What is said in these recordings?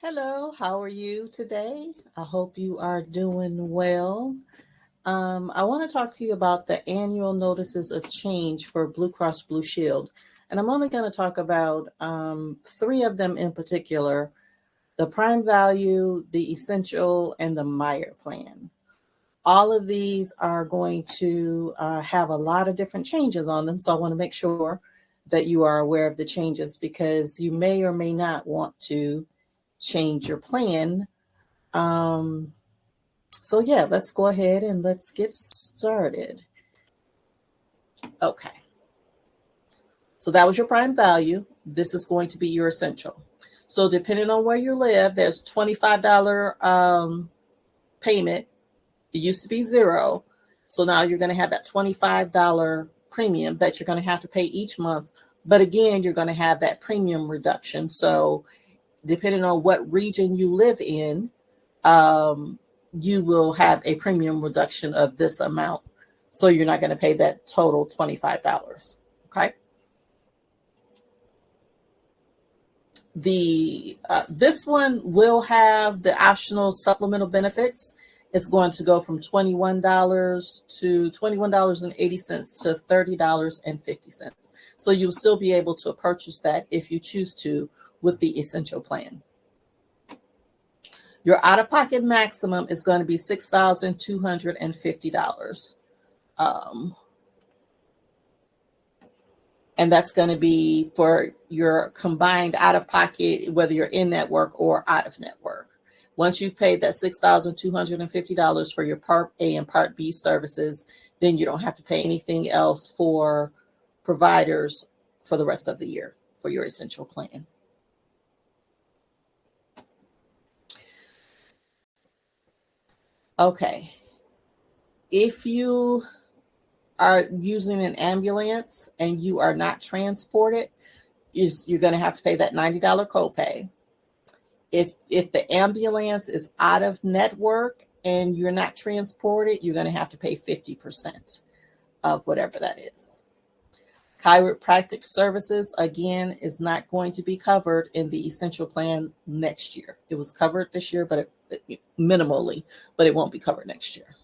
Hello, how are you today? I hope you are doing well. I want to talk to you about the annual notices of change for Blue Cross Blue Shield. And I'm only going to talk about three of them in particular: the Prime Value, the Essential, and the Meyer Plan. All of these are going to have a lot of different changes on them. So I want to make sure that you are aware of the changes because you may or may not want to change your plan. Um, so yeah, let's go ahead and let's get started. Okay, so that was your prime value. This is going to be your essential. So depending on where you live, there's $25 payment. It used to be zero. So now you're going to have that $25 premium that you're going to have to pay each month. But again, you're going to have that premium reduction. So depending on what region you live in, you will have a premium reduction of this amount. So you're not going to pay that total $25. Okay. This one will have the optional supplemental benefits. It's going to go from $21 to $21.80 to $30.50. So you'll still be able to purchase that if you choose to with the Essential plan. Your out-of-pocket maximum is going to be $6,250. And that's going to be for your combined out-of-pocket, whether you're in network or out of network. Once you've paid that $6,250 for your Part A and Part B services, then you don't have to pay anything else for providers for the rest of the year for your Essential plan. Okay. If you are using an ambulance and you are not transported, you're going to have to pay that $90 copay. If the ambulance is out of network and you're not transported, you're going to have to pay 50% of whatever that is. Chiropractic services, again, is not going to be covered in the Essential plan next year. It was covered this year, but minimally, but it won't be covered next year.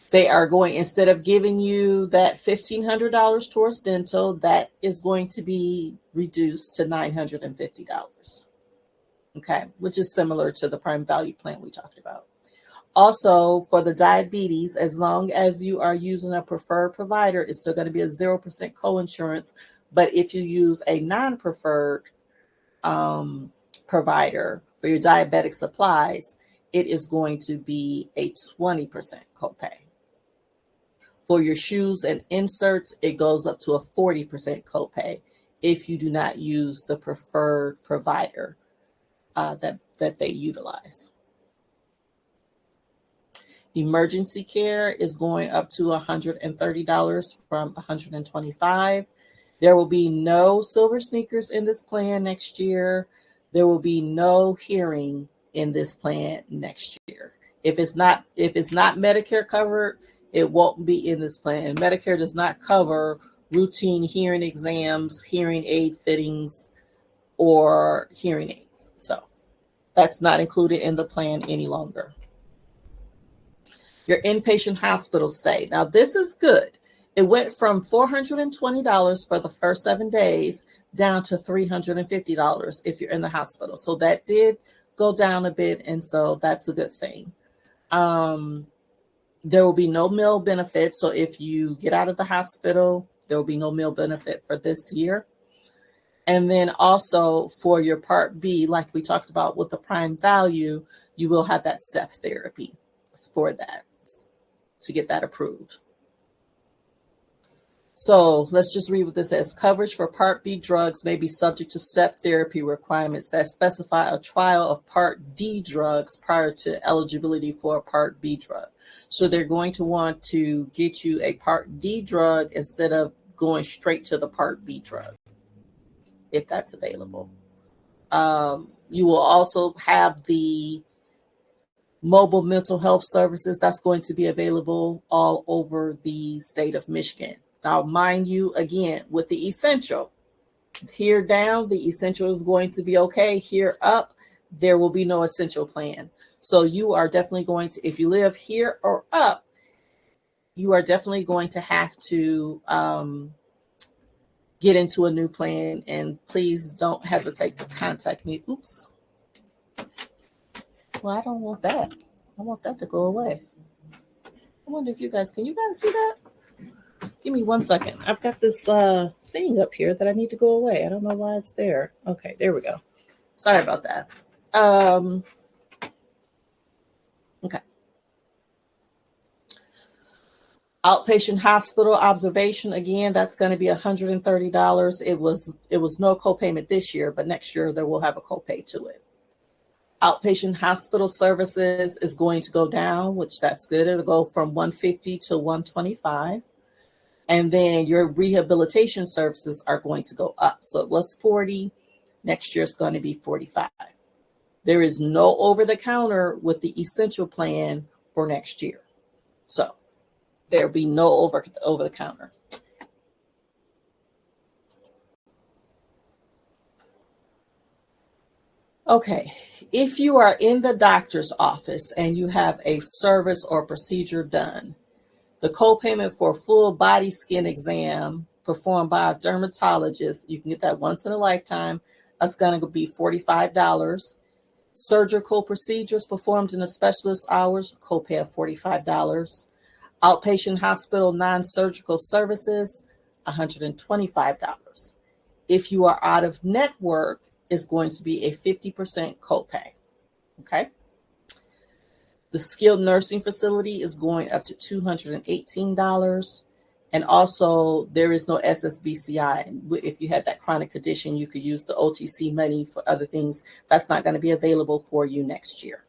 They are going, instead of giving you that $1,500 towards dental, that is going to be reduced to $950. Okay, which is similar to the prime value plan we talked about. Also, for the diabetes, as long as you are using a preferred provider, it's still going to be a 0% coinsurance. But if you use a non-preferred provider for your diabetic supplies, it is going to be a 20% copay. For your shoes and inserts, it goes up to a 40% copay if you do not use the preferred provider that they utilize. Emergency care is going up to $130 from $125. There will be no silver sneakers in this plan next year. There will be no hearing in this plan next year. If it's not Medicare covered, it won't be in this plan. Medicare does not cover routine hearing exams, hearing aid fittings, or hearing aids. So that's not included in the plan any longer. Your inpatient hospital stay. Now, this is good. It went from $420 for the first 7 days down to $350 if you're in the hospital. So that did go down a bit, and so that's a good thing. There will be no meal benefit. So if you get out of the hospital, there will be no meal benefit for this year. And then also for your Part B, like we talked about with the prime value, you will have that step therapy for that to get that approved. So let's just read what this says. Coverage for Part B drugs may be subject to step therapy requirements that specify a trial of Part D drugs prior to eligibility for a Part B drug. So they're going to want to get you a Part D drug instead of going straight to the Part B drug, if that's available. You will also have the mobile mental health services that's going to be available all over the state of Michigan. Now, mind you, again, with the Essential, Here down, the essential is going to be okay. Here up, there will be no essential plan. So you are definitely going to, if you live here or up, you are definitely going to have to get into a new plan. And please don't hesitate to contact me. Oops. Well, I don't want that. I want that to go away. I wonder if can you guys see that? Give me 1 second. I've got this thing up here that I need to go away. I don't know why it's there. Okay, there we go. Sorry about that. Okay. Outpatient hospital observation, again, that's going to be $130. It was no copayment this year, but next year there will have a copay to it. Outpatient hospital services is going to go down, which that's good. It'll go from $150 to $125. And then your rehabilitation services are going to go up. So it was $40. Next year it's going to be $45. There is no over-the-counter with the essential plan for next year. So there'll be no over-the-counter. Okay, if you are in the doctor's office and you have a service or procedure done, the copayment for a full body skin exam performed by a dermatologist, you can get that once in a lifetime. That's going to be $45. Surgical procedures performed in a specialist hours, copay of $45. Outpatient hospital non-surgical services, $125. If you are out of network, it's going to be a 50% copay. Okay. The skilled nursing facility is going up to $218. And also there is no SSBCI. If you had that chronic condition, you could use the OTC money for other things. That's not going to be available for you next year.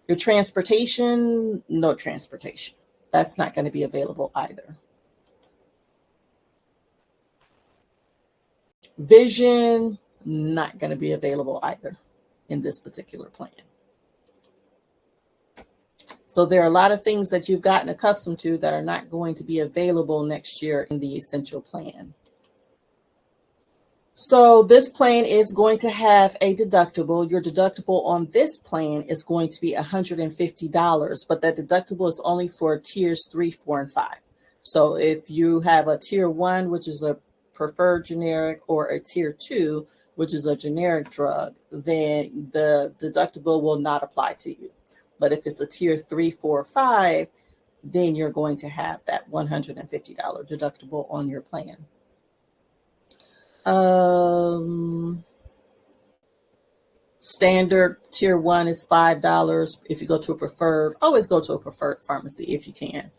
Your transportation, no transportation. That's not going to be available either. Vision, not going to be available either in this particular plan. So there are a lot of things that you've gotten accustomed to that are not going to be available next year in the essential plan. So this plan is going to have a deductible. Your deductible on this plan is going to be $150, but that deductible is only for tiers 3, 4, and 5. So if you have a tier 1, which is a preferred generic, or a tier 2, which is a generic drug, then the deductible will not apply to you. But if it's a tier 3, 4, 5, then you're going to have that $150 deductible on your plan. Standard tier 1 is $5. If you go to a preferred, always go to a preferred pharmacy if you can.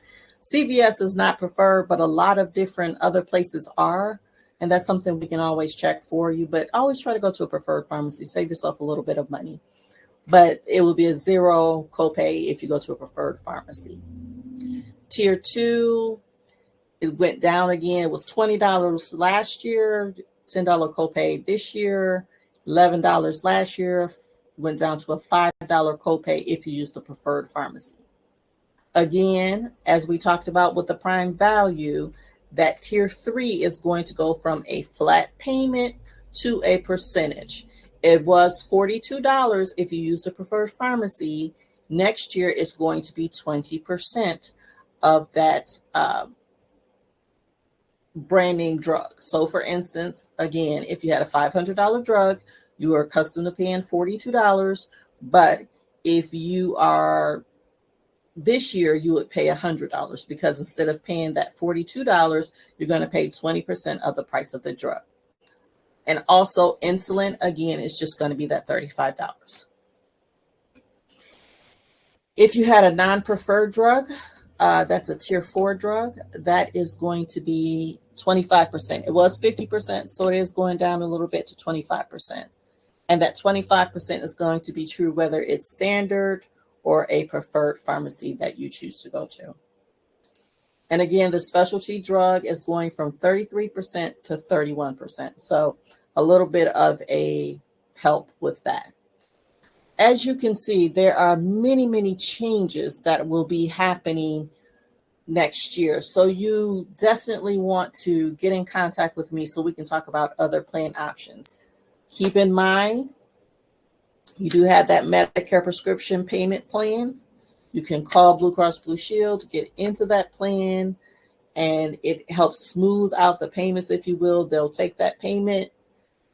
CVS is not preferred, but a lot of different other places are. And that's something we can always check for you. But always try to go to a preferred pharmacy. Save yourself a little bit of money. But it will be a $0 copay if you go to a preferred pharmacy. Tier 2, it went down again. It was $20 last year, $10 copay this year, $11 last year, went down to a $5 copay if you use the preferred pharmacy. Again, as we talked about with the prime value, that tier 3 is going to go from a flat payment to a percentage. It was $42 if you use the preferred pharmacy. Next year, it's going to be 20% of that brand name drug. So for instance, again, if you had a $500 drug, you are accustomed to paying $42. But if you are this year, you would pay $100 because instead of paying that $42, you're going to pay 20% of the price of the drug. And also insulin, again, is just going to be that $35. If you had a non-preferred drug, that's a tier 4 drug, that is going to be 25%. It was 50%, so it is going down a little bit to 25%. And that 25% is going to be true whether it's standard or a preferred pharmacy that you choose to go to. And again, the specialty drug is going from 33% to 31%. So a little bit of a help with that. As you can see, there are many, many changes that will be happening next year. So you definitely want to get in contact with me so we can talk about other plan options. Keep in mind, you do have that Medicare prescription payment plan. You can call Blue Cross Blue Shield to get into that plan, and it helps smooth out the payments, if you will. They'll take that payment.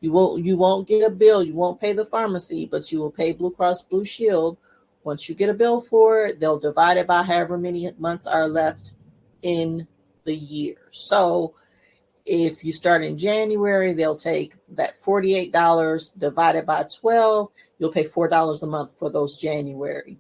You won't get a bill. You won't pay the pharmacy, but you will pay Blue Cross Blue Shield. Once you get a bill for it, they'll divide it by however many months are left in the year. So if you start in January, they'll take that $48 divided by 12. You'll pay $4 a month for those January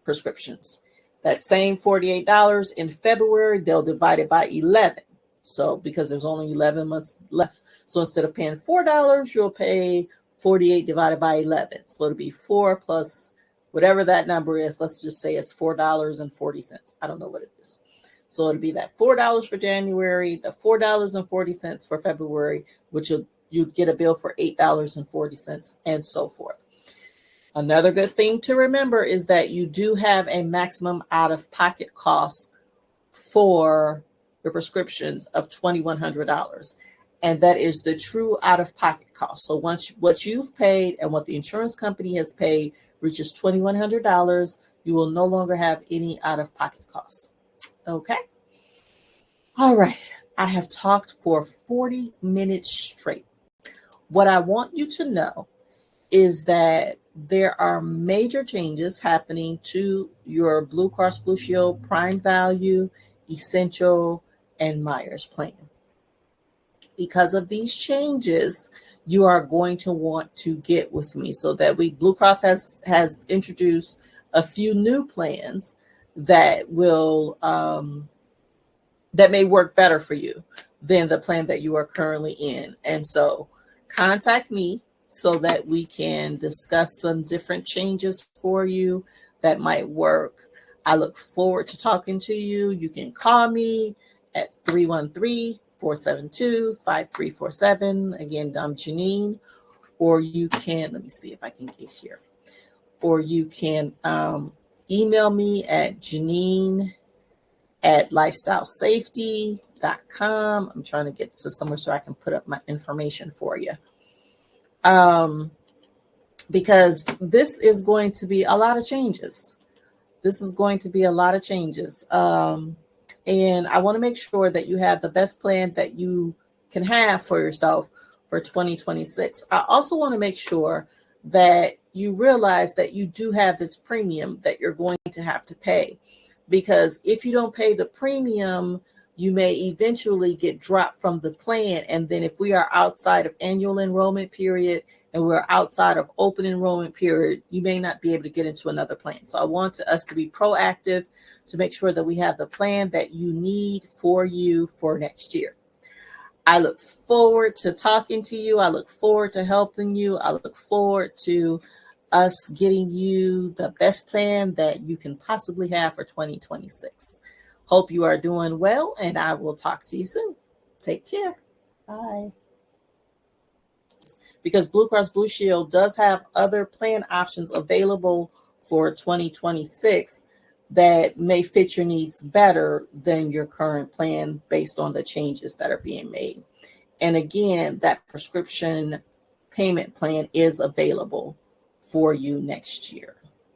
prescriptions. That same $48 in February, they'll divide it by 11. So because there's only 11 months left. So instead of paying $4, you'll pay 48 divided by 11. So it'll be 4 plus whatever that number is. Let's just say it's $4.40. I don't know what it is. So it'll be that $4 for January, the $4.40 for February, which you get a bill for $8.40, and so forth. Another good thing to remember is that you do have a maximum out-of-pocket cost for your prescriptions of $2,100. And that is the true out-of-pocket cost. So once what you've paid and what the insurance company has paid reaches $2,100, you will no longer have any out-of-pocket costs. Okay. All right. I have talked for 40 minutes straight. What I want you to know is that there are major changes happening to your Blue Cross Blue Shield Prime Value, Essential, and Myers plan. Because of these changes, you are going to want to get with me so that Blue Cross has introduced a few new plans that will that may work better for you than the plan that you are currently in. And so contact me so that we can discuss some different changes for you that might work. I look forward to talking to you. You can call me at 313-472-5347. Again, I'm Janine. Or you can, let me see if I can get here. Or you can email me at janine@lifestylesafety.com. I'm trying to get to somewhere so I can put up my information for you. Because this is going to be a lot of changes. And I want to make sure that you have the best plan that you can have for yourself for 2026. I also want to make sure that you realize that you do have this premium that you're going to have to pay. Because if you don't pay the premium, you may eventually get dropped from the plan. And then if we are outside of annual enrollment period and we're outside of open enrollment period, you may not be able to get into another plan. So I want us to be proactive to make sure that we have the plan that you need for you for next year. I look forward to talking to you. I look forward to helping you. I look forward to us getting you the best plan that you can possibly have for 2026. Hope you are doing well, and I will talk to you soon. Take care. Bye. Because Blue Cross Blue Shield does have other plan options available for 2026 that may fit your needs better than your current plan based on the changes that are being made. And again, that prescription payment plan is available for you next year.